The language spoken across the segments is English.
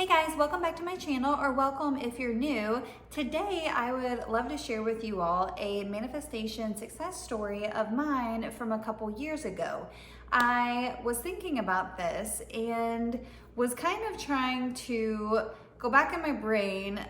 Hey guys, welcome back to my channel, or welcome if you're new. Today I would love to share with you all a manifestation success story of mine from a couple years ago. I was thinking about this and was kind of trying to go back in my brain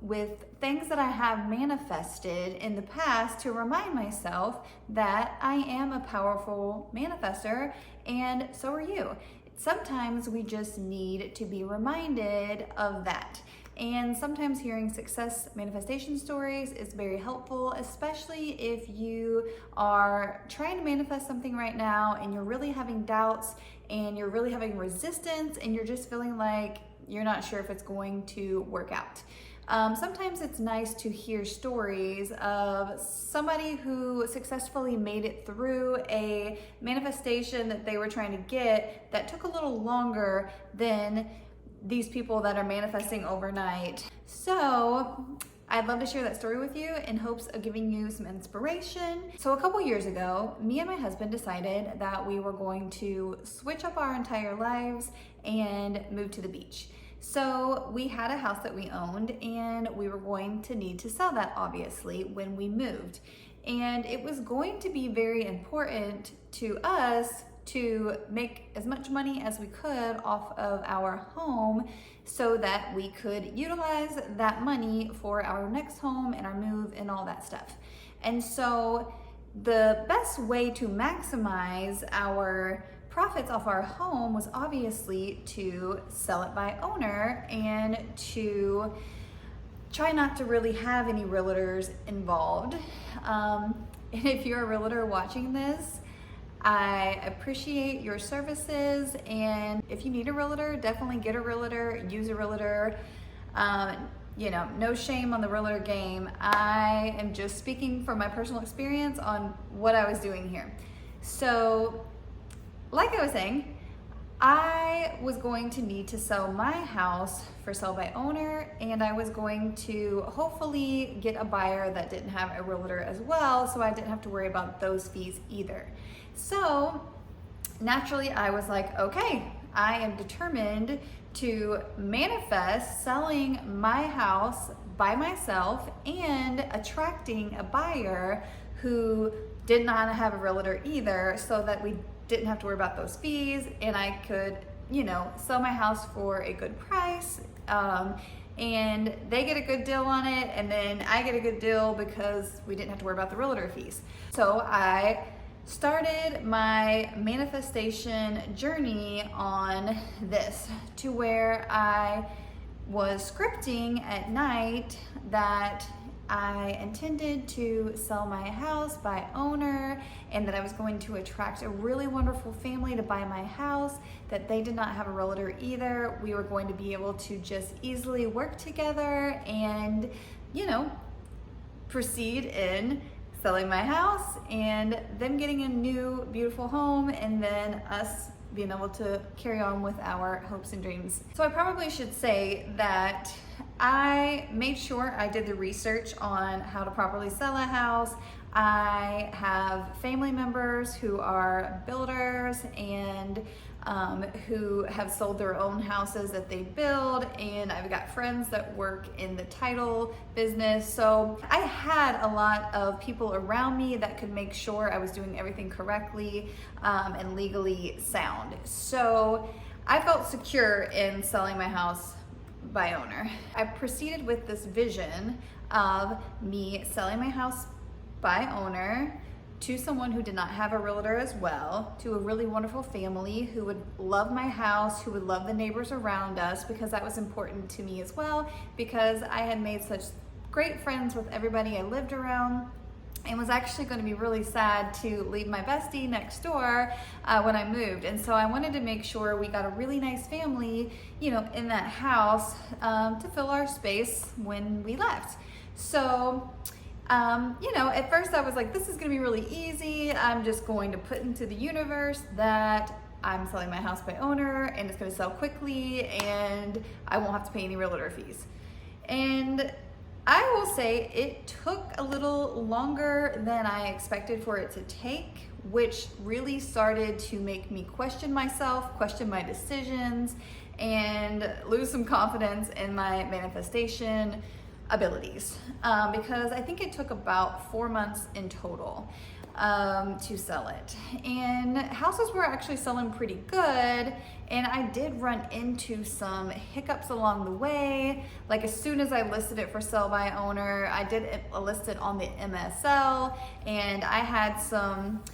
with things that I have manifested in the past to remind myself that I am a powerful manifester, and so are you. Sometimes we just need to be reminded of that. And sometimes hearing success manifestation stories is very helpful, especially if you are trying to manifest something right now and you're really having doubts and you're really having resistance and you're just feeling like you're not sure if it's going to work out. Sometimes it's nice to hear stories of somebody who successfully made it through a manifestation that they were trying to get that took a little longer than these people that are manifesting overnight. So I'd love to share that story with you in hopes of giving you some inspiration. So a couple years ago, me and my husband decided that we were going to switch up our entire lives and move to the beach. So we had a house that we owned and we were going to need to sell that obviously when we moved. And it was going to be very important to us to make as much money as we could off of our home so that we could utilize that money for our next home and our move and all that stuff. And so the best way to maximize our profits off our home was obviously to sell it by owner and to try not to really have any realtors involved. And if you're a realtor watching this, I appreciate your services, and if you need a realtor, definitely get a realtor, use a realtor. No shame on the realtor game. I am just speaking from my personal experience on what I was doing here. So like I was saying, I was going to need to sell my house for sell by owner, and I was going to hopefully get a buyer that didn't have a realtor as well, so I didn't have to worry about those fees either. So naturally I was like, okay, I am determined to manifest selling my house by myself and attracting a buyer who did not have a realtor either, so that we didn't have to worry about those fees and I could, sell my house for a good price. And they get a good deal on it, and then I get a good deal because we didn't have to worry about the realtor fees. So I started my manifestation journey on this, to where I was scripting at night that I intended to sell my house by owner, and that I was going to attract a really wonderful family to buy my house, that they did not have a realtor either. We were going to be able to just easily work together and, proceed in selling my house and them getting a new beautiful home, and then us being able to carry on with our hopes and dreams. So I probably should say that I made sure I did the research on how to properly sell a house. I have family members who are builders and who have sold their own houses that they build, and I've got friends that work in the title business. So I had a lot of people around me that could make sure I was doing everything correctly and legally sound. So I felt secure in selling my house by owner. I proceeded with this vision of me selling my house by owner to someone who did not have a realtor as well, to a really wonderful family who would love my house, who would love the neighbors around us, because that was important to me as well, because I had made such great friends with everybody I lived around, and was actually going to be really sad to leave my bestie next door when I moved. And so I wanted to make sure we got a really nice family, in that house to fill our space when we left. So at first I was like, this is gonna be really easy. I'm just going to put into the universe that I'm selling my house by owner and it's gonna sell quickly and I won't have to pay any realtor fees. And I will say it took a little longer than I expected for it to take, which really started to make me question myself, question my decisions, and lose some confidence in my manifestation abilities, because I think it took about 4 months in total to sell it. And houses were actually selling pretty good, and I did run into some hiccups along the way. Like, as soon as I listed it for sale by owner, I did list it on the MSL, and I had some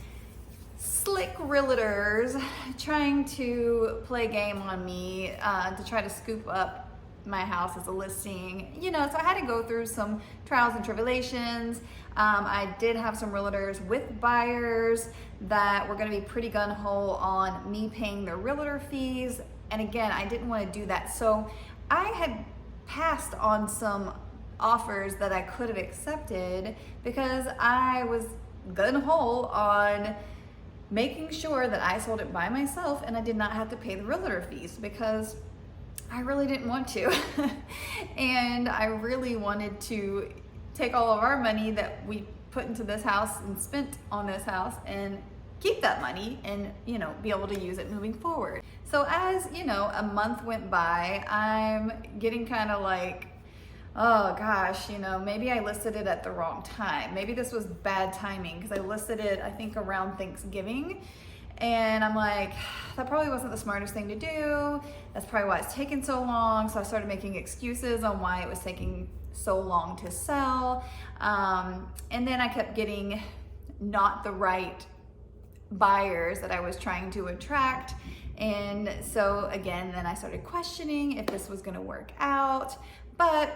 slick realtors trying to play a game on me to try to scoop up my house as a listing, so I had to go through some trials and tribulations. I did have some realtors with buyers that were going to be pretty gung-ho on me paying their realtor fees, and again, I didn't want to do that. So I had passed on some offers that I could have accepted because I was gung-ho on making sure that I sold it by myself and I did not have to pay the realtor fees, because I really didn't want to. And I really wanted to take all of our money that we put into this house and spent on this house and keep that money and, be able to use it moving forward. So as, a month went by, I'm getting kind of like, oh gosh, maybe I listed it at the wrong time. Maybe this was bad timing, because I listed it, I think, around Thanksgiving. And I'm like, that probably wasn't the smartest thing to do. That's probably why it's taken so long. So I started making excuses on why it was taking so long to sell. And then I kept getting not the right buyers that I was trying to attract. And so again, then I started questioning if this was gonna work out. But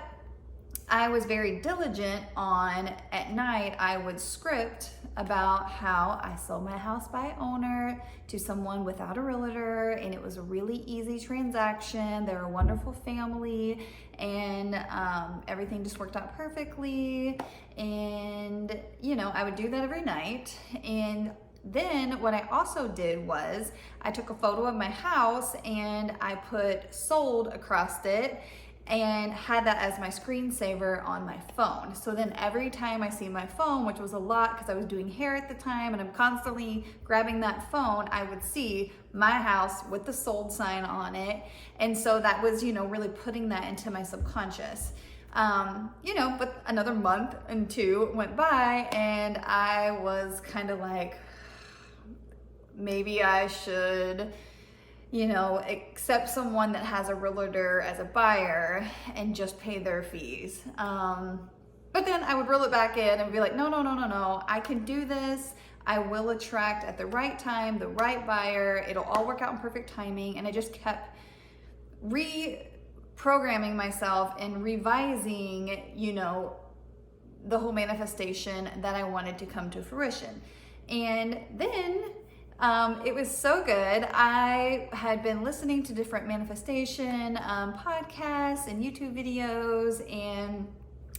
I was very diligent on, at night, I would script about how I sold my house by owner to someone without a realtor, and it was a really easy transaction. They're a wonderful family, and everything just worked out perfectly. And, I would do that every night. And then what I also did was I took a photo of my house and I put sold across it, and had that as my screensaver on my phone. So then every time I see my phone, which was a lot because I was doing hair at the time and I'm constantly grabbing that phone, I would see my house with the sold sign on it. And so that was, really putting that into my subconscious. But another month and two went by, and I was kind of like, maybe I should accept someone that has a realtor as a buyer and just pay their fees. But then I would reel it back in and be like, no, I can do this. I will attract at the right time, the right buyer. It'll all work out in perfect timing. And I just kept reprogramming myself and revising, the whole manifestation that I wanted to come to fruition. And then it was so good. I had been listening to different manifestation podcasts and YouTube videos, and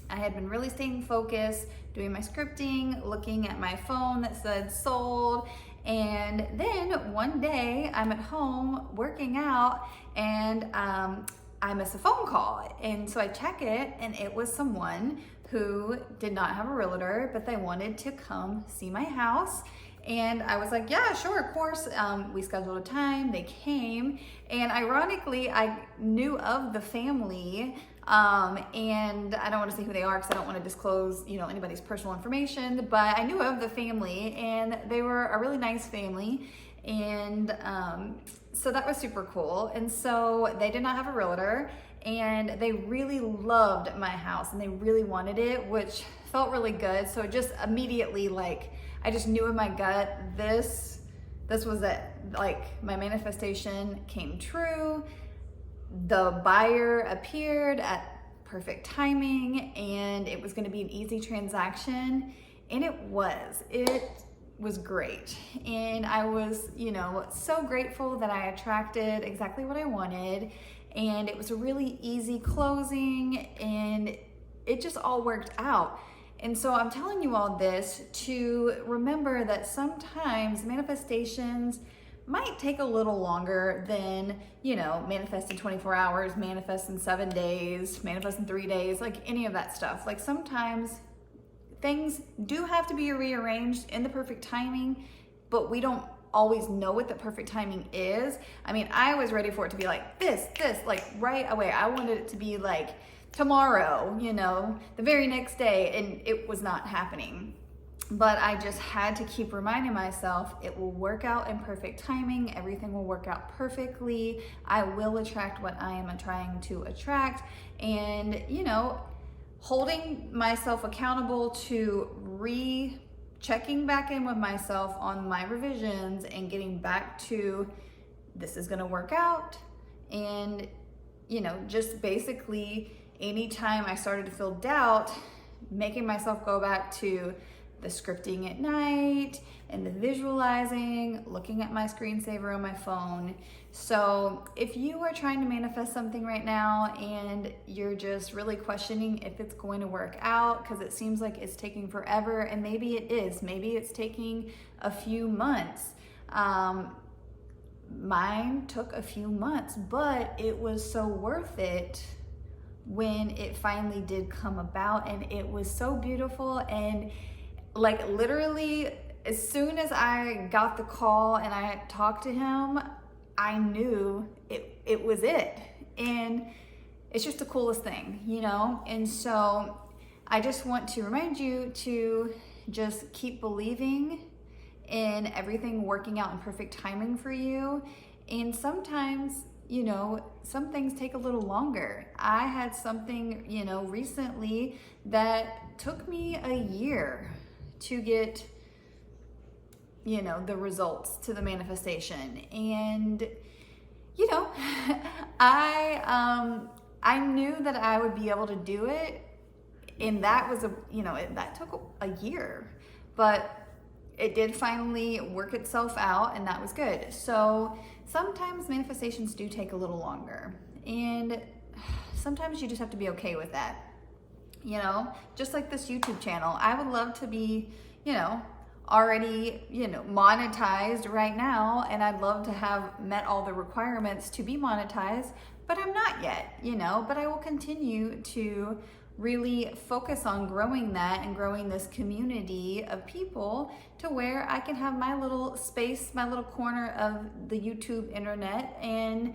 I had been really staying focused, doing my scripting, looking at my phone that said sold. And then one day I'm at home working out, and I miss a phone call. And so I check it, and it was someone who did not have a realtor, but they wanted to come see my house. And I was like, yeah, sure, of course. We scheduled a time, they came, and ironically, I knew of the family, and I don't want to say who they are because I don't want to disclose, anybody's personal information, but I knew of the family, and they were a really nice family, and so that was super cool. And so they did not have a realtor, and they really loved my house, and they really wanted it, which felt really good. So just immediately, I just knew in my gut, this was it. My manifestation came true. The buyer appeared at perfect timing, and it was gonna be an easy transaction. And it was great. And I was, so grateful that I attracted exactly what I wanted. And it was a really easy closing, and it just all worked out. And so I'm telling you all this to remember that sometimes manifestations might take a little longer than, manifest in 24 hours, manifest in 7 days, manifest in 3 days, any of that stuff. Sometimes things do have to be rearranged in the perfect timing, but we don't always know what the perfect timing is. I mean, I was ready for it to be like this, like right away. I wanted it to be like tomorrow, you know, the very next day, and it was not happening. But I just had to keep reminding myself it will work out in perfect timing. Everything will work out perfectly. I will attract what I am trying to attract. And, you know, holding myself accountable to checking back in with myself on my revisions and getting back to this is going to work out. And, you know, just basically anytime I started to feel doubt, making myself go back to the scripting at night and the visualizing, looking at my screensaver on my phone. So if you are trying to manifest something right now and you're just really questioning if it's going to work out because it seems like it's taking forever, and maybe it is, maybe it's taking a few months. Mine took a few months, but it was so worth it when it finally did come about, and it was so beautiful. And like literally as soon as I got the call and I talked to him, I knew it was it. And it's just the coolest thing, you know? And so I just want to remind you to just keep believing in everything working out in perfect timing for you. And sometimes, you know, some things take a little longer. I had something, you know, recently that took me a year to get, you know, the results to the manifestation. And, you know, I knew that I would be able to do it. And that was that took a year, but it did finally work itself out, and that was good. So sometimes manifestations do take a little longer, and sometimes you just have to be okay with that. You know, just like this YouTube channel, I would love to be, you know, already, you know, monetized right now, and I'd love to have met all the requirements to be monetized, but I'm not yet, you know, but I will continue to really focus on growing that and growing this community of people to where I can have my little space, my little corner of the YouTube internet, and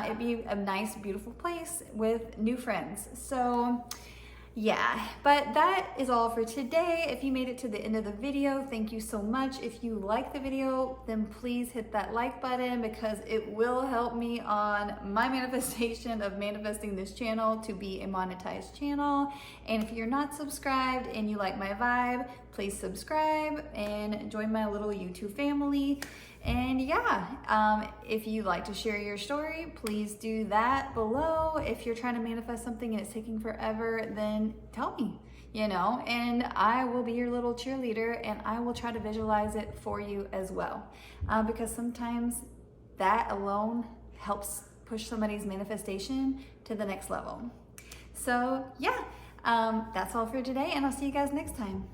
it'd be a nice, beautiful place with new friends. So yeah, but that is all for today. If you made it to the end of the video, thank you so much. If you like the video, then please hit that like button, because it will help me on my manifestation of manifesting this channel to be a monetized channel. And if you're not subscribed and you like my vibe, please subscribe and join my little YouTube family. And yeah, if you'd like to share your story, please do that below. If you're trying to manifest something and it's taking forever, then tell me, you know, and I will be your little cheerleader, and I will try to visualize it for you as well. Because sometimes that alone helps push somebody's manifestation to the next level. So yeah, that's all for today, and I'll see you guys next time.